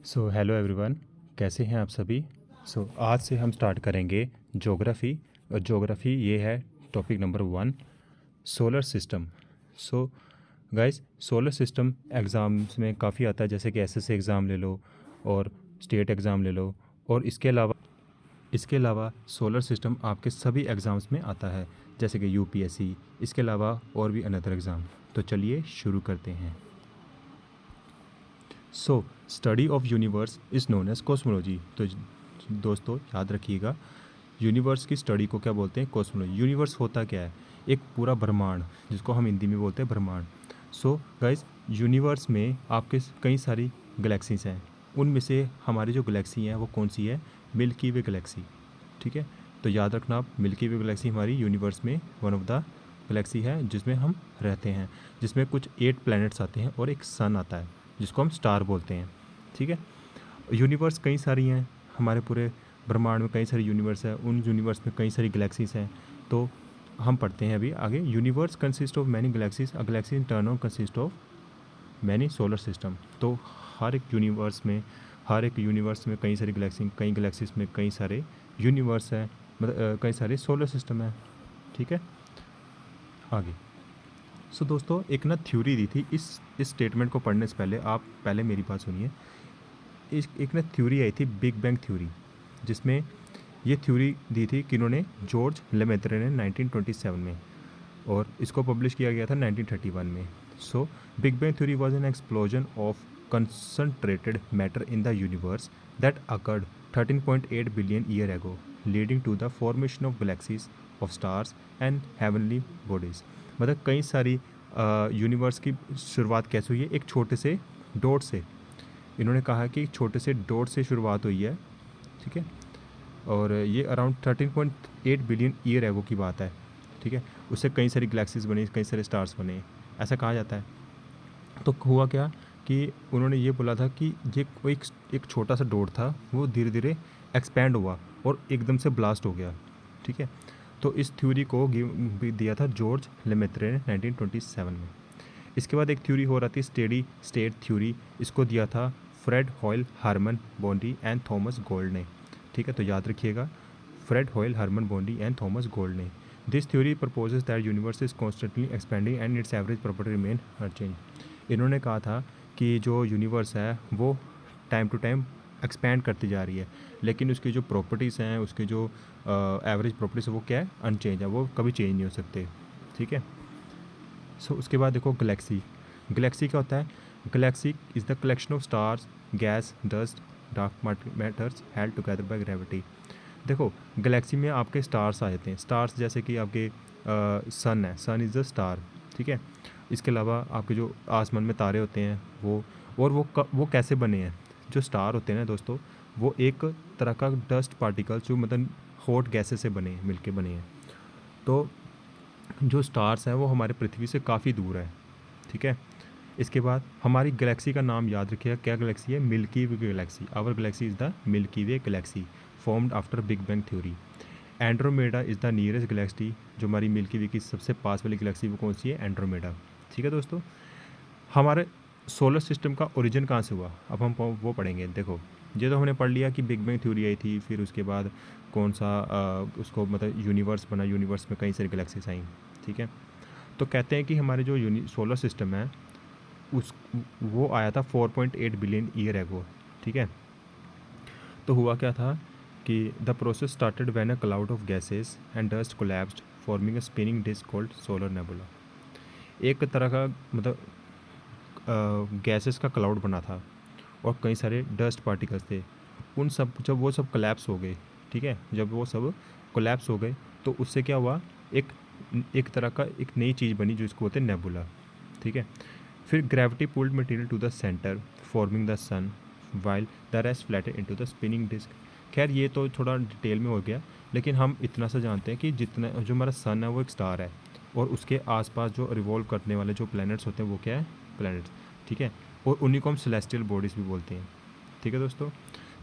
So hello everyone, कैसे हैं आप सभी। आज से हम स्टार्ट करेंगे ज्योग्राफी। और ज्योग्राफी ये है topic number 1, solar system. So guys, solar system exams में काफ़ी आता है, जैसे कि एसएससी एग्ज़ाम ले लो और स्टेट एग्ज़ाम ले लो। और इसके अलावा सोलर सिस्टम आपके सभी एग्ज़ाम्स में आता है, जैसे कि यूपीएससी, इसके अलावा और भी अनदर एग्ज़ाम। तो चलिए शुरू करते हैं। Study of universe is known as cosmology. तो दोस्तों याद रखिएगा, यूनिवर्स की स्टडी को क्या बोलते हैं? कॉस्मोलॉजी। यूनिवर्स होता क्या है? एक पूरा ब्रह्मांड, जिसको हम हिंदी में बोलते हैं ब्रह्मांड। गाइस, यूनिवर्स में आपके कई सारी गैलेक्सीज हैं। उनमें से हमारी जो गैलेक्सी है वो कौन सी है? Milky way Galaxy. ठीक है, तो याद रखना आप, मिल्की वे गैलेक्सी हमारी यूनिवर्स में वन ऑफ द गैलेक्सी है जिसमें हम रहते हैं, जिसमें कुछ 8 प्लैनेट्स आते हैं और एक सन आता है जिसको हम स्टार बोलते हैं। ठीक है, यूनिवर्स कई सारी हैं, हमारे पूरे ब्रह्मांड में कई सारी यूनिवर्स है, उन यूनिवर्स में कई सारी गैलेक्सीज हैं। तो हम पढ़ते हैं अभी आगे। Universe consist of many galaxies, a Galaxy in turn on consist of many solar system. तो हर एक यूनिवर्स में कई सारी गैलेक्सी, कई गैलेक्सीज में कई सारे यूनिवर्स हैं, मतलब कई सारे सोलर सिस्टम है। ठीक है, आगे। दोस्तों, एक ना थ्योरी दी थी, इस स्टेटमेंट को पढ़ने से पहले आप पहले मेरी बात सुनिए। एक ना थ्योरी आई थी, बिग बैंग थ्योरी, जिसमें ये थ्योरी दी थी कि इन्होंने जॉर्ज लेमेत्रे ने 1927 में, और इसको पब्लिश किया गया था 1931 में। Big bang theory was an explosion of concentrated matter in the universe that occurred 13.8 billion year ago, leading to the formation of galaxies, of stars and heavenly bodies. मतलब कई सारी यूनिवर्स की शुरुआत कैसे हुई है? एक छोटे से डॉट से। इन्होंने कहा कि एक छोटे से डॉट से शुरुआत हुई है। ठीक है, और ये अराउंड 13.8 बिलियन ईयर एगो की बात है। ठीक है, उससे कई सारी गैलेक्सीज बनी, कई सारे स्टार्स बने, ऐसा कहा जाता है। तो हुआ क्या कि उन्होंने ये बोला था कि ये कोई एक छोटा सा डॉट था, वो धीरे धीरे एक्सपैंड हुआ और एकदम से ब्लास्ट हो गया। ठीक है, तो इस थ्योरी को भी दिया था जॉर्ज लेमेत्रे ने 1927 में। इसके बाद एक थ्योरी हो रहा थी, स्टेडी स्टेट थ्योरी। इसको दिया था Fred Hoyle, Hermann Bondi and Thomas Gold ने। ठीक है, तो याद रखिएगा, Fred Hoyle, Hermann Bondi and Thomas Gold ने। This theory proposes that universe is constantly expanding and its average property remain unchange. इन्होंने कहा था कि जो यूनिवर्स है वो टाइम टू टाइम एक्सपैंड करती जा रही है, लेकिन उसकी जो प्रॉपर्टीज़ हैं, उसकी जो एवरेज प्रॉपर्टीज़ है वो क्या है? अनचेंज है, वो कभी चेंज नहीं हो सकते। ठीक है, उसके बाद देखो गैलेक्सी। गैलेक्सी क्या होता है? Galaxy is the collection of stars, gas, dust, dark matters held together by gravity. देखो, गैलेक्सी में आपके स्टार्स आ जाते हैं। स्टार्स जैसे कि आपके सन है, सन इज़ द स्टार। ठीक है, इसके अलावा आपके जो आसमान में तारे होते हैं वो, और वो कैसे बने हैं? जो स्टार होते हैं ना दोस्तों, वो एक तरह का डस्ट पार्टिकल, जो मतलब हॉट गैसेस से बने हैं, मिलके बने हैं। तो जो स्टार्स हैं वो हमारे पृथ्वी से काफ़ी दूर है। ठीक है, इसके बाद हमारी गैलेक्सी का नाम याद रखिएगा, क्या गैलेक्सी है? Milky way galaxy. Our galaxy is the milky way galaxy, formed after big bang theory. Andromeda is the nearest galaxy. जो हमारी मिल्की वे की सबसे पास वाली गैलेक्सी वो कौन सी है? एंड्रोमेडा। ठीक है दोस्तों, हमारे सोलर सिस्टम का ओरिजिन कहाँ से हुआ? अब हम वो पढ़ेंगे। देखो, ये तो हमने पढ़ लिया कि बिग बैंग थ्योरी आई थी, फिर उसके बाद कौन सा उसको मतलब यूनिवर्स बना, यूनिवर्स में कई सारी गैलेक्सीज आई। ठीक है, तो कहते हैं कि हमारे जो सोलर सिस्टम है उस वो आया था 4.8 बिलियन ईयर एगो। ठीक है, तो हुआ क्या था कि the process started when a cloud of gases and dust collapsed, forming a spinning disc called solar nebula. एक तरह का मतलब गैसेस का क्लाउड बना था और कई सारे डस्ट पार्टिकल्स थे। उन सब, जब वो सब कोलैप्स हो गए, ठीक है, जब वो सब कोलैप्स हो गए तो उससे क्या हुआ? एक एक तरह का एक नई चीज़ बनी जो इसको बोलते हैं नेबुला। ठीक है, फिर gravity pulled material to the centre, forming the sun, while the rest flattened into the spinning disc. खैर ये तो थोड़ा डिटेल में हो गया, लेकिन हम इतना सा जानते हैं कि जितना जो हमारा सन है वो एक स्टार है, और उसके आसपास जो रिवॉल्व करने वाले जो प्लैनेट्स होते हैं वो क्या है? प्लैनेट्स। ठीक है, और उन्हीं को हम सेलेस्टियल बॉडीज़ भी बोलते हैं। ठीक है दोस्तों,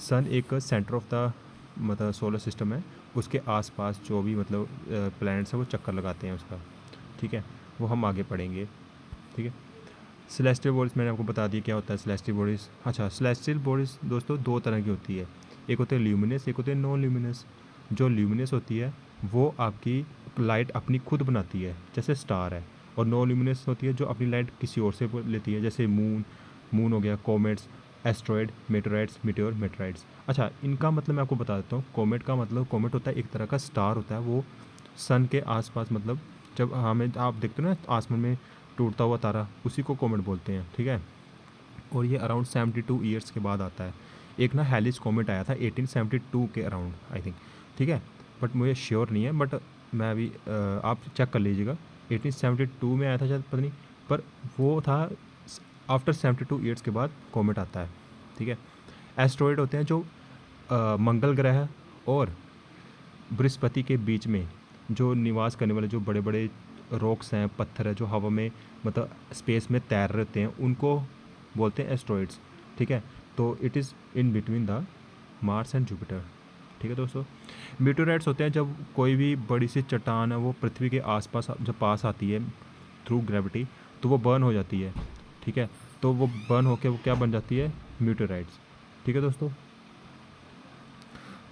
सन एक सेंटर ऑफ द मतलब सोलर सिस्टम है, उसके आसपास जो भी मतलब प्लैनेट्स हैं वो चक्कर लगाते हैं उसका। ठीक है, वो हम आगे पढ़ेंगे। ठीक है, सेलेस्टियल बॉडीज़ मैंने आपको बता दिया क्या होता है सेलेस्टियल बॉडीज़। अच्छा, सेलेस्टियल बॉडीज़ दोस्तों दो तरह की होती है, एक होते हैं ल्यूमिनस, एक होते हैं नॉन ल्यूमिनस। जो ल्यूमिनस होती है वो आपकी लाइट अपनी खुद बनाती है जैसे स्टार है, और नॉन ल्यूमिनस होती है जो अपनी लाइट किसी और से लेती है जैसे मून हो गया, कॉमेट्स, एस्ट्रॉयड, मेटेराइड्स, मीटियोर, मेटेराइड्स। अच्छा, इनका मतलब मैं आपको बता देता हूँ। कॉमेट का मतलब, कॉमेट होता है एक तरह का स्टार होता है, वो सन के आसपास, मतलब जब हमें आप देखते हो ना आसमान में टूटता हुआ तारा, उसी को कॉमेट बोलते हैं, ठीक है। और ये अराउंड 72 ईयर्स के बाद आता है। एक ना हेलिस कॉमेट आया था 1872 के अराउंड आई थिंक, ठीक है, बट मुझे श्योर नहीं है, बट मैं अभी आप चेक कर लीजिएगा। 1872 में आया था शायद, पता नहीं, पर वो था आफ्टर 72 ईयर्स के बाद कॉमेट आता है, ठीक है। एस्ट्रॉयड होते हैं जो मंगल ग्रह और बृहस्पति के बीच में जो निवास करने वाले जो बड़े बड़े रॉक्स हैं, पत्थर है जो हवा में मतलब स्पेस में तैर रहे होते हैं, उनको बोलते हैं एस्ट्रॉइड्स, ठीक है। तो it is in between the Mars and Jupiter, ठीक है दोस्तों। मीटेराइट्स होते हैं जब कोई भी बड़ी सी चट्टान है वो पृथ्वी के आसपास जब पास आती है थ्रू ग्रेविटी, तो वो बर्न हो जाती है, ठीक है। तो वो बर्न होकर वो क्या बन जाती है, मीटेराइट्स, ठीक है दोस्तों।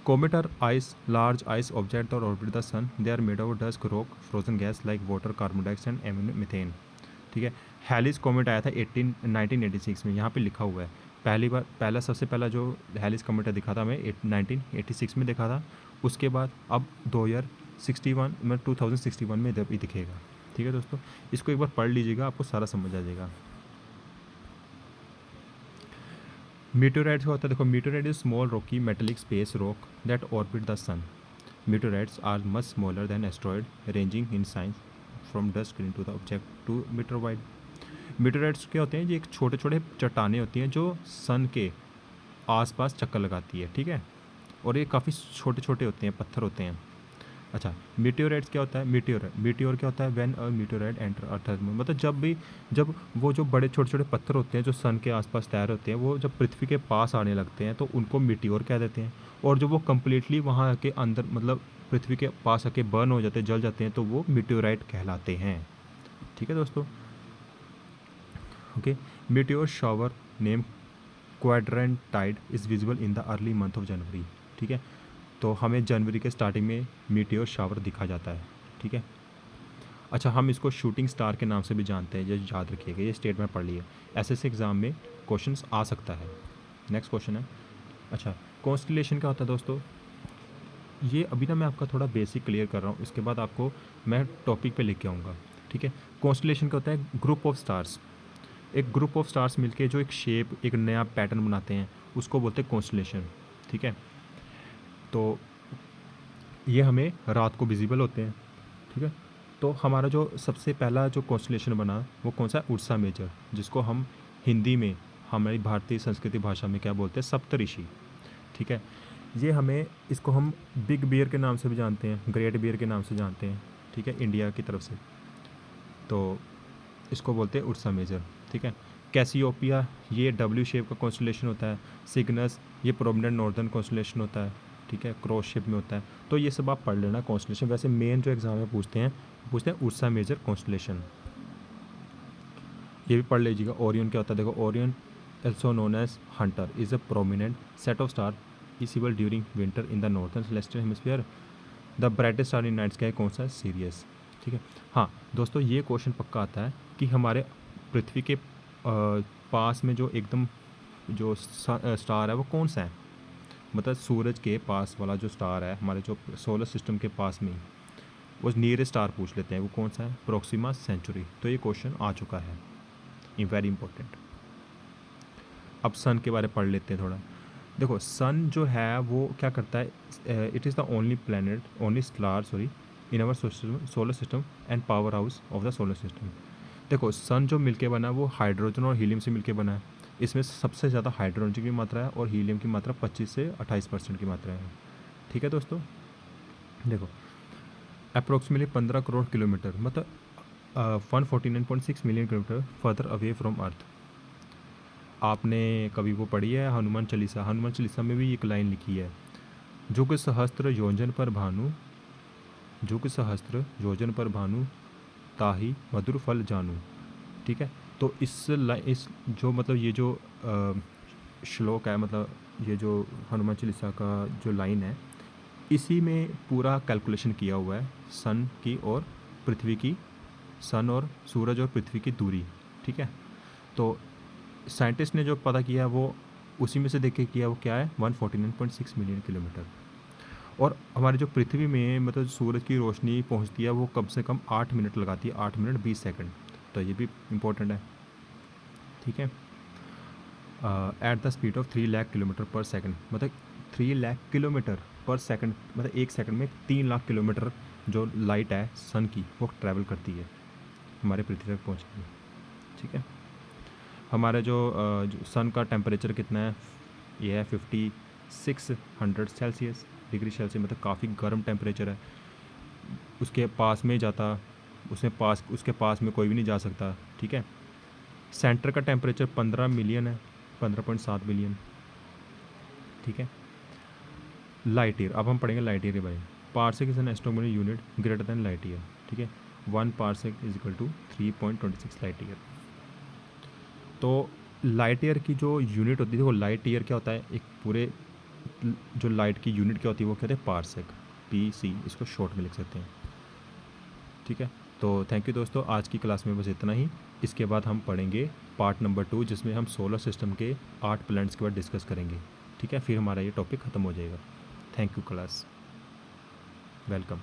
Comet are ice, large ice objects that orbit the sun. They are made of dust, rock, frozen gas like water, carbon dioxide, and methane. ठीक है। हेलिस कॉमेट आया था 1986 में, यहाँ पे लिखा हुआ है। सबसे पहला जो हेलिस कॉमेट दिखा था मैं 1986 में देखा था। उसके बाद अब 2061 में इधर भी दिखेगा, ठीक है दोस्तों। इसको एक बार पढ़ लीजिएगा, आपको सारा समझ आ जाएगा। मीटेराइट्स का होता है, देखो, meteorite is small rocky metallic space rock that orbit the sun. Meteorites are much smaller than asteroid, ranging in size from dust grain to the object 2 metre wide. Meteorites क्या होते हैं, ये एक छोटे छोटे चट्टानें होती हैं जो सन के आसपास चक्कर लगाती है, ठीक है। और ये काफ़ी छोटे छोटे होते हैं, पत्थर होते हैं। अच्छा, मीटियोराइट्स क्या होता है, मीटियोर क्या होता है, व्हेन अ मीटियोराइट एंटर अर्थ, मतलब जब वो जो बड़े छोटे छोटे पत्थर होते हैं जो सन के आसपास तैर होते हैं, वो जब पृथ्वी के पास आने लगते हैं तो उनको मीटियोर कह देते हैं। और जब वो कम्प्लीटली वहाँ के अंदर मतलब पृथ्वी के पास आके बर्न हो जाते हैं, जल जाते हैं, तो वो मीटियोराइट कहलाते हैं, ठीक है दोस्तों। Okay, meteor shower name Quadrantid is visible in the early month of January, ठीक है। तो हमें जनवरी के स्टार्टिंग में मीटियोर शावर दिखा जाता है, ठीक है। अच्छा, हम इसको शूटिंग स्टार के नाम से भी जानते हैं, ये याद रखिएगा, ये स्टेटमेंट पढ़ लिए, एसएससी एग्ज़ाम में क्वेश्चंस आ सकता है। नेक्स्ट क्वेश्चन है, अच्छा, कॉन्स्टलेशन क्या होता है दोस्तों। ये अभी ना मैं आपका थोड़ा बेसिक क्लियर कर रहा हूँ, इसके बाद आपको मैं टॉपिक पे लेके आऊँगा, ठीक है। कॉन्स्टलेशन क्या होता है, ग्रुप ऑफ स्टार्स, एक ग्रुप ऑफ स्टार्स मिलके जो एक शेप, एक नया पैटर्न बनाते हैं, उसको बोलते हैं कॉन्स्टलेशन, ठीक है। तो ये हमें रात को विजिबल होते हैं, ठीक है। तो हमारा जो सबसे पहला जो कॉन्स्टलेशन बना वो कौन सा है, उर्सा मेजर, जिसको हम हिंदी में हमारी भारतीय संस्कृति भाषा में क्या बोलते हैं, सप्तऋषि, ठीक है। ये हमें, इसको हम बिग बियर के नाम से भी जानते हैं, ग्रेट बियर के नाम से जानते हैं, ठीक है, इंडिया की तरफ से। तो इसको बोलते हैं उर्सा मेजर, ठीक है। कैसियोपिया ये डब्ल्यू शेप का कॉन्स्टलेशन होता है। सिग्नस ये प्रोमिनेंट नॉर्दर्न कॉन्स्टलेशन होता है, ठीक है, क्रॉस शेप में होता है। तो ये सब आप पढ़ लेना कॉन्स्टलेशन। वैसे मेन जो एग्जाम में पूछते हैं उर्सा मेजर कॉन्स्टलेशन, ये भी पढ़ लीजिएगा। ओरियन क्या होता है, देखो, Orion also known as hunter is a prominent set of star visible during winter in the northern celestial hemisphere. The brightest star in night sky कौन सा है, सीरियस, ठीक है। हाँ दोस्तों, ये क्वेश्चन पक्का आता है कि हमारे पृथ्वी के पास में जो एकदम जो स्टार है वो कौन सा है, मतलब सूरज के पास वाला जो स्टार है हमारे जो सोलर सिस्टम के पास में, वो नियरेस्ट स्टार पूछ लेते हैं, वो कौन सा है, प्रोक्सिमा सेंचुरी। तो ये क्वेश्चन आ चुका है, ये वेरी इंपॉर्टेंट। अब सन के बारे में पढ़ लेते हैं थोड़ा। देखो, सन जो है वो क्या करता है, it is the only star in our solar system and power house of the solar system. देखो, सन जो मिलके बना है वो हाइड्रोजन और हीलियम से मिलके बना है। इसमें सबसे ज़्यादा हाइड्रोजन की मात्रा है और हीलियम की मात्रा 25 से 28% की मात्रा है, ठीक है दोस्तों। देखो, अप्रोक्सीमेटली 15 करोड़ किलोमीटर, मतलब 149.6 million kilometre further away from earth. आपने कभी वो पढ़ी है हनुमान चालीसा, हनुमान चालीसा में भी एक लाइन लिखी है, जुग सहस्त्र योजन पर भानु, जुग सहस्त्र योजन पर भानु, ताही मधुर फल जानू, ठीक है। तो इस जो मतलब ये जो श्लोक है, मतलब ये जो हनुमान चालीसा का जो लाइन है, इसी में पूरा कैलकुलेशन किया हुआ है सन की और पृथ्वी की, सन और सूरज और पृथ्वी की दूरी, ठीक है। तो साइंटिस्ट ने जो पता किया वो उसी में से देख के किया, वो क्या है 149.6 मिलियन किलोमीटर। और हमारी जो पृथ्वी में मतलब सूरज की रोशनी पहुंचती है वो कम से कम 8 मिनट लगाती है, 8 मिनट 20 सेकंड। तो ये भी इम्पोर्टेंट है, ठीक है। At the speed of 3 lakh kilometre पर सेकंड, मतलब 3 लाख किलोमीटर पर सेकंड, मतलब एक सेकंड में 3 लाख किलोमीटर जो लाइट है सन की वो ट्रैवल करती है हमारे पृथ्वी तक पहुँचने में, ठीक है। हमारे जो सन का टेम्परेचर कितना है, ये है 5600 सेल्सियस डिग्री सेल्सियस, मतलब काफ़ी गर्म टेम्परेचर है। उसके पास में जाता, उसके पास में कोई भी नहीं जा सकता, ठीक है। सेंटर का टेम्परेचर 15 मिलियन है, 15.7 मिलियन, ठीक है। लाइट ईयर, अब हम पढ़ेंगे लाइट ईयर के बारे में। Parsec is an astronomical unit greater than light year, ठीक है। 1 parsec is equal to 3.26 light year. तो लाइट ईयर की जो यूनिट होती है, वो लाइट ईयर क्या होता है, एक पूरे जो लाइट की यूनिट क्या होती है वो कहते हैं पार्सेक, PC, इसको शॉर्ट में लिख सकते हैं, ठीक है। तो थैंक यू दोस्तों, आज की क्लास में बस इतना ही। इसके बाद हम पढ़ेंगे पार्ट नंबर 2, जिसमें हम सोलर सिस्टम के 8 प्लैनेट्स के बाद डिस्कस करेंगे, ठीक है। फिर हमारा ये टॉपिक ख़त्म हो जाएगा। Thank you class, welcome.